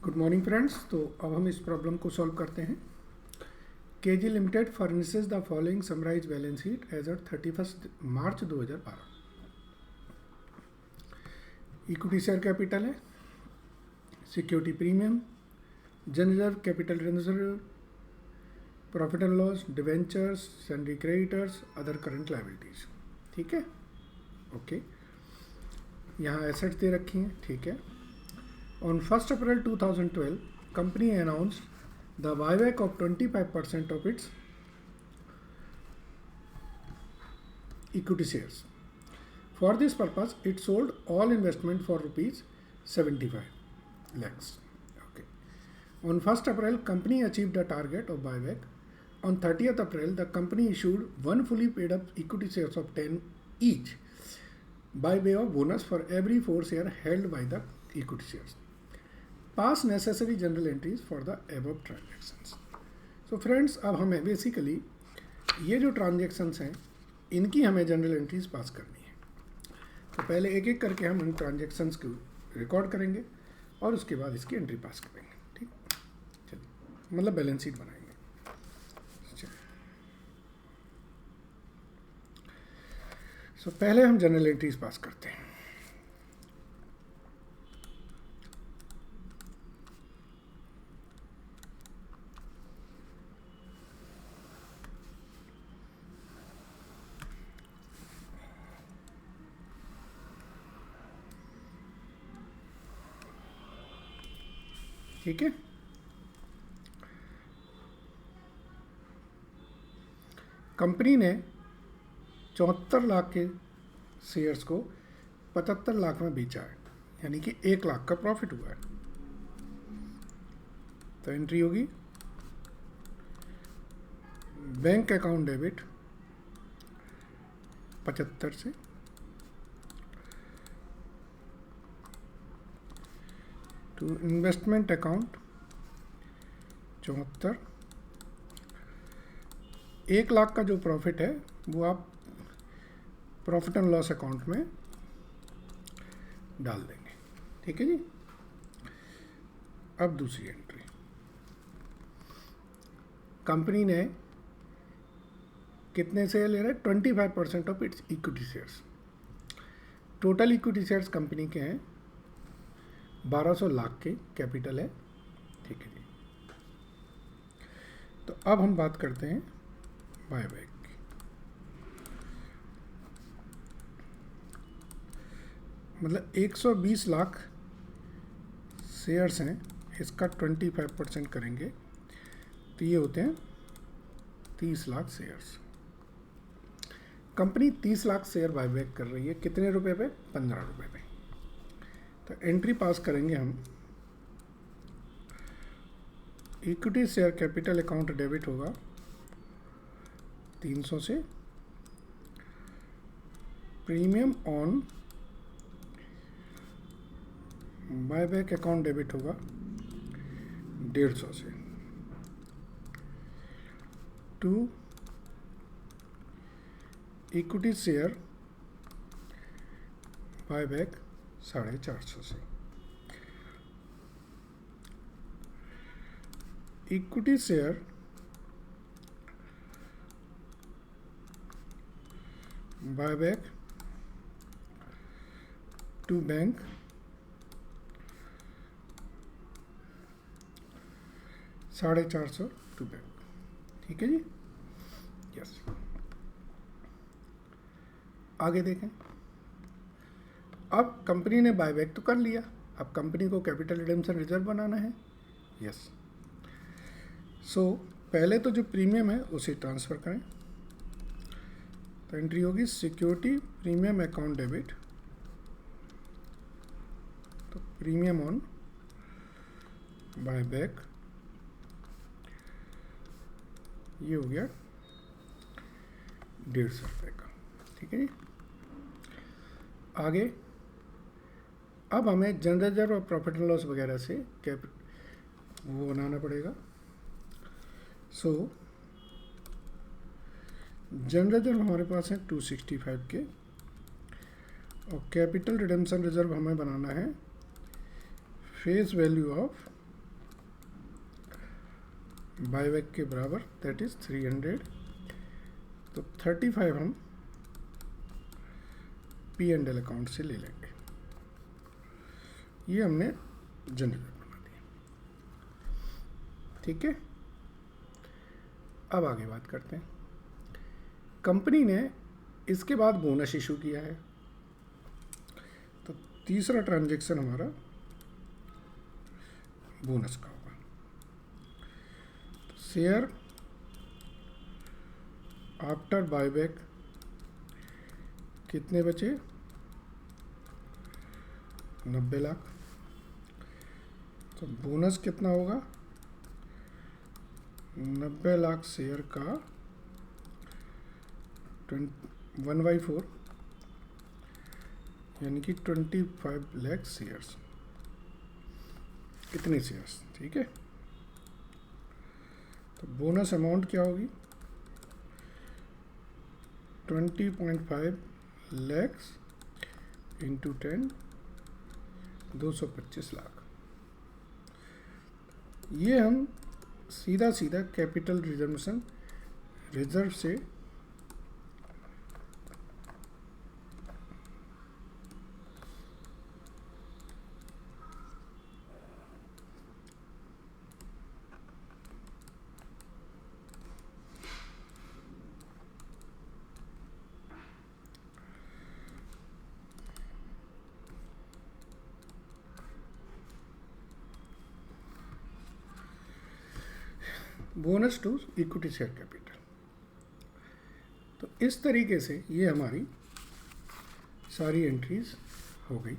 Good morning friends. तो अब हम इस प्रॉब्लम को सॉल्व करते हैं। KG limited furnishes the following summarise balance sheet as at 31 March 2012। Equity share capital है, security premium, general capital reserve, profit and loss, debentures, sundry creditors, other current liabilities. ठीक है, ओके। यहाँ assets दे रखी हैं, ठीक है। On 1st April 2012, company announced the buyback of 25% of its equity shares. For this purpose, it sold all investment for rupees 75 lakhs. Okay. On 1st April, company achieved the target of buyback. On 30th April, the company issued one fully paid up equity shares of 10 each by way of bonus for every 4 share held by the equity shares. Pass necessary general entries for the above transactions. So friends, अब हमें basically ये जो transactions हैं इनकी हमें general entries pass करनी है। तो पहले एक एक करके हम इन ट्रांजेक्शन्स को रिकॉर्ड करेंगे और उसके बाद इसकी एंट्री पास करेंगे। ठीक, चलिए, मतलब बैलेंस शीट बनाएंगे। सो पहले हम जनरल एंट्रीज पास करते हैं। ठीक है, कंपनी ने 74 लाख के शेयर्स को 75 लाख में बेचा है, यानी कि 1 लाख का प्रॉफिट हुआ है। तो एंट्री होगी बैंक अकाउंट डेबिट 75 से टू इन्वेस्टमेंट अकाउंट 74। 1 लाख का जो प्रॉफिट है वो आप प्रॉफिट एंड लॉस अकाउंट में डाल देंगे। ठीक है जी। अब दूसरी एंट्री, कंपनी ने कितने शेयर ले रहे हैं? 25% of its equity shares. Total equity shares company के हैं 1200 लाख के कैपिटल है। ठीक है जी। तो अब हम बात करते हैं बायबैक की। मतलब 120 लाख शेयर्स हैं, इसका 25% करेंगे तो ये होते हैं 30 lakh shares. Company 30 lakh share buyback कर रही है, कितने रुपए पे? 15 रुपये पे। तो एंट्री पास करेंगे हम। Equity share capital account debit होगा 300 से, premium on buyback account debit होगा 150 से, टू इक्विटी शेयर बायबैक 450 से। Equity share buyback to bank 450 to bank. ठीक है जी, यस। आगे देखें। अब कंपनी ने बायबैक तो कर लिया, अब कंपनी को कैपिटल रिडेम्पशन रिजर्व बनाना है। यस। सो पहले तो जो प्रीमियम है उसे ट्रांसफ़र करें। तो एंट्री होगी सिक्योरिटी प्रीमियम अकाउंट डेबिट, तो प्रीमियम ऑन बायबैक ये हो गया 150 रुपये का। ठीक है जी। आगे अब हमें जनरल रिजर्व और प्रॉफिट एंड लॉस वगैरह से वो बनाना पड़ेगा। सो जनरल रिजर्व हमारे पास है 265 के, और कैपिटल रिडेम्पशन रिजर्व हमें बनाना है फेस वैल्यू ऑफ बाईबैक के बराबर, दैट इज 300। तो 35 हम P&L अकाउंट से ले लेंगे। ये हमने जनरल बना दिया, ठीक है। अब आगे बात करते हैं। कंपनी ने इसके बाद बोनस इशू किया है, तो तीसरा ट्रांजैक्शन हमारा बोनस का होगा। तो शेयर आफ्टर बायबैक कितने बचे? 90 लाख। तो बोनस कितना होगा? 90 लाख शेयर का 1/4 यानी कि 25 लाख शेयर्स। इतने शेयर्स, ठीक है। तो बोनस अमाउंट क्या होगी? 20.5 लैक्स इंटू 10, 225 लाख। ये हम सीधा सीधा कैपिटल रिजर्व से bonus to equity share capital. तो इस तरीके से ये हमारी सारी एंट्रीज हो गई।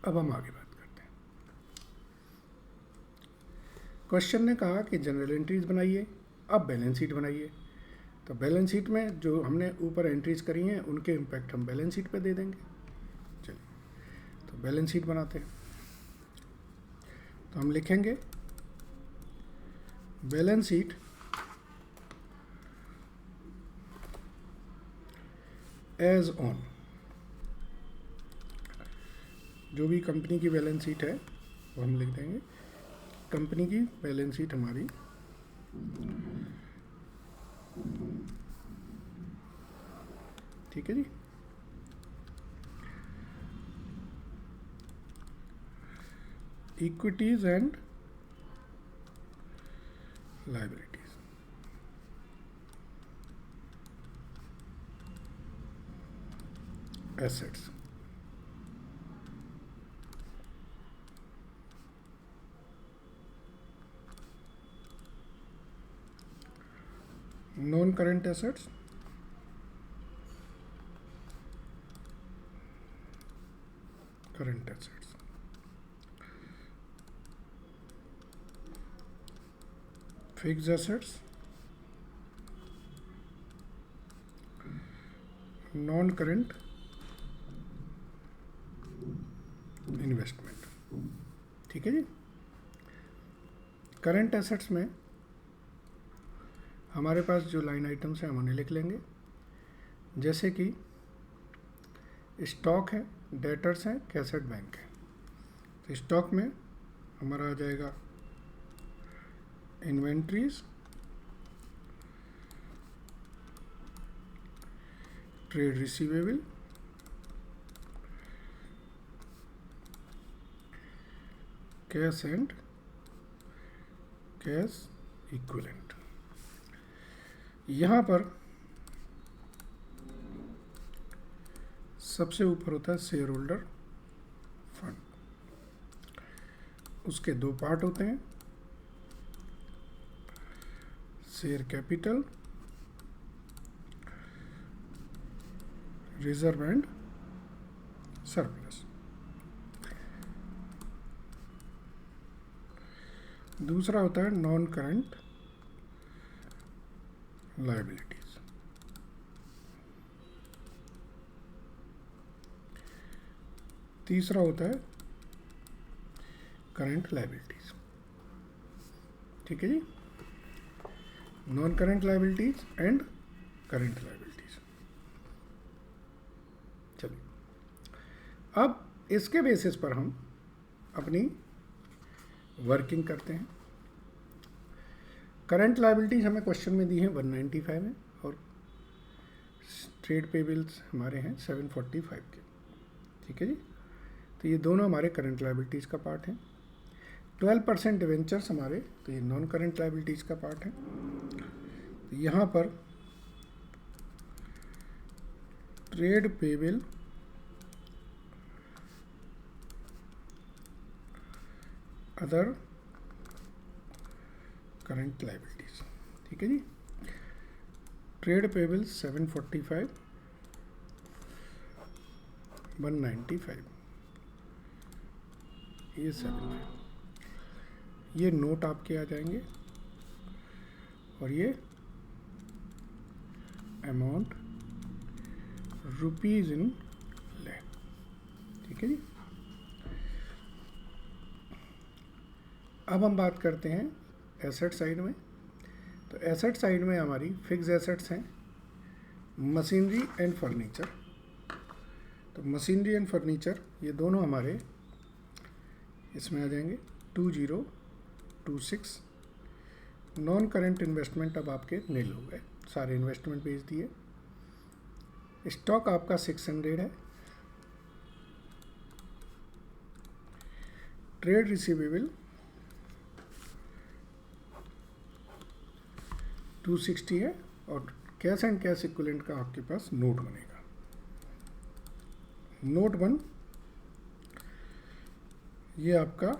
अब हम आगे बात करते हैं। क्वेश्चन ने कहा कि जनरल एंट्रीज बनाइए, अब बैलेंस शीट बनाइए। तो बैलेंस शीट में जो हमने ऊपर एंट्रीज करी हैं उनके इम्पैक्ट हम बैलेंस शीट पे दे देंगे। चलिए, तो बैलेंस शीट बनाते हैं। तो हम लिखेंगे बैलेंस शीट एज ऑन। जो भी कंपनी की बैलेंस शीट है वो हम लिख देंगे। कंपनी की बैलेंस शीट हमारी ठीक है जी। Equities and liabilities. Assets, non current assets, current assets, fixed assets, non current investment, ठीक है जी। करंट एसेट्स में हमारे पास जो लाइन आइटम्स हैं हम उन्हें लिख लेंगे, जैसे कि स्टॉक है, डेटर्स हैं, कैसेट बैंक है। तो स्टॉक में हमारा आ जाएगा inventories, trade receivable, cash and cash equivalent. यहाँ पर सबसे ऊपर होता है शेयर होल्डर फंड। उसके दो पार्ट होते हैं, share capital, reserve and surplus. दूसरा होता है नॉन करंट लायबिलिटीज। तीसरा होता है करंट लायबिलिटीज, ठीक है जी। Non current liabilities and current liabilities. चलिए, अब इसके बेसिस पर हम अपनी वर्किंग करते हैं। करंट लायबिलिटीज हमें क्वेश्चन में दी है 195 है और ट्रेड पेबल्स हमारे हैं 745 के। ठीक है जी, तो ये दोनों हमारे करंट लायबिलिटीज का पार्ट है। 12% डिवेंचर्स हमारे, तो ये नॉन करंट लायबिलिटीज का पार्ट है। तो यहाँ पर trade payable other current liabilities. ठीक है जी, ट्रेड पेबल 745, 195, ये 7, ये नोट आपके आ जाएंगे और ये अमाउंट रुपीज इन लैख। ठीक है जी, अब हम बात करते हैं एसेट साइड में। तो एसेट साइड में हमारी फिक्स एसेट्स हैं मशीनरी एंड फर्नीचर। तो मशीनरी एंड फर्नीचर ये दोनों हमारे इसमें आ जाएंगे 2026। नॉन करंट इन्वेस्टमेंट अब आपके नील हो गए, सारे इन्वेस्टमेंट बेच दिए। स्टॉक आपका 600 है। ट्रेड रिसीवेबल 260 है और कैश एंड कैश इक्विवेलेंट का आपके पास नोट बनेगा। नोट 1 ये आपका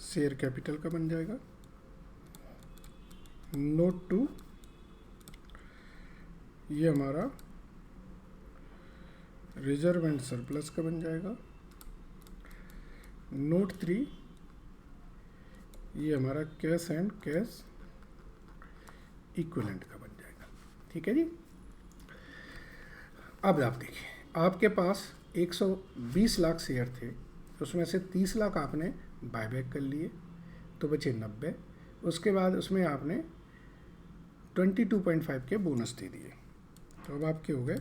शेयर कैपिटल का बन जाएगा। नोट 2 ये हमारा रिजर्व एंड सरप्लस का बन जाएगा। नोट 3 ये हमारा कैश एंड कैश इक्विवेलेंट का बन जाएगा। ठीक है जी, अब आप देखिए, आपके पास 120 लाख शेयर थे, उसमें से 30 लाख आपने बायबैक कर लिए तो बचे 90। उसके बाद उसमें आपने 22.5 के बोनस दे दिए, तो अब आपके हो गए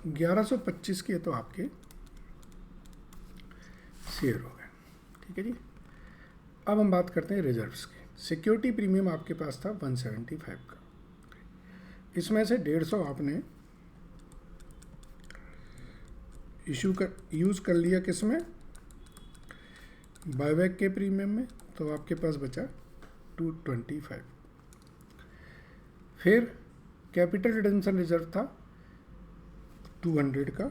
1125 के, तो आपके शेयर हो गए। ठीक है जी, अब हम बात करते हैं रिजर्व्स की। सिक्योरिटी प्रीमियम आपके पास था 175 का, इसमें से 150 आपने यूज़ कर लिया किस में, बायबैक के प्रीमियम में, तो आपके पास बचा 225। फिर कैपिटल रिडेम्पशन रिजर्व था 200 का,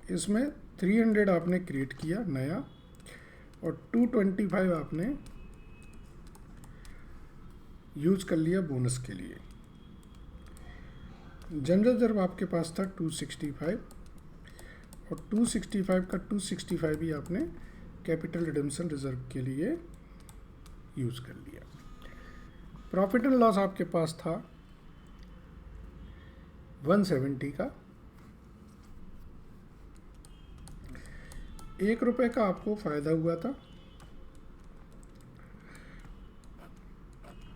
इसमें 300 आपने क्रिएट किया नया और 225 आपने यूज कर लिया बोनस के लिए। जनरल रिजर्व आपके पास था 265 और 265 का 265 ही आपने कैपिटल रिडेम्पशन रिजर्व के लिए यूज कर लिया। प्रॉफिट एंड लॉस आपके पास था 170 का, 1 रुपये का आपको फायदा हुआ था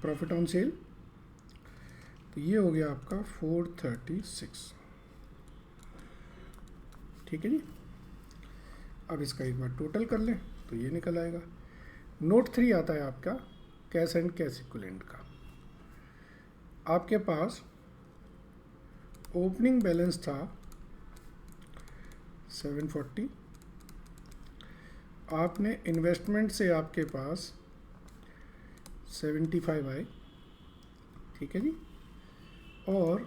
प्रॉफिट ऑन सेल, तो ये हो गया आपका 436। ठीक है जी, अब इसका एक बार टोटल कर लें तो ये निकल आएगा। नोट 3 आता है आपका कैश एंड कैश इक्विवेलेंट का। आपके पास ओपनिंग बैलेंस था 740, आपने इन्वेस्टमेंट से आपके पास 75 आए। ठीक है जी, और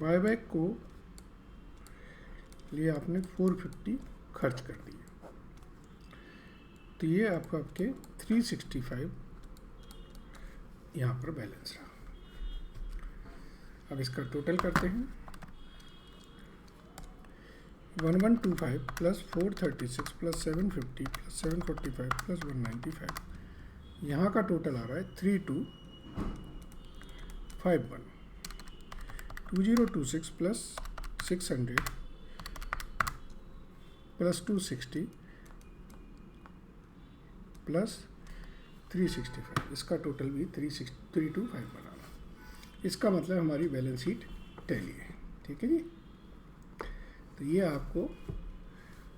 बायबैक को लिए आपने 450 खर्च कर दिए, तो ये आपका आपके 365 यहाँ पर बैलेंस रहा। अब इसका टोटल करते हैं, 1125 प्लस 436 प्लस 750 प्लस 745 प्लस 195, यहाँ का टोटल आ रहा है 3251। 2026 प्लस 600 प्लस 260 प्लस 365, इसका टोटल भी 325 बनाना। इसका मतलब हमारी बैलेंस शीट टैली है। ठीक है जी। तो ये आपको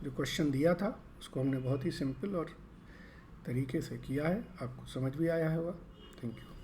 जो क्वेश्चन दिया था उसको हमने बहुत ही सिंपल और तरीके से किया है, आपको समझ भी आया होगा। Thank you.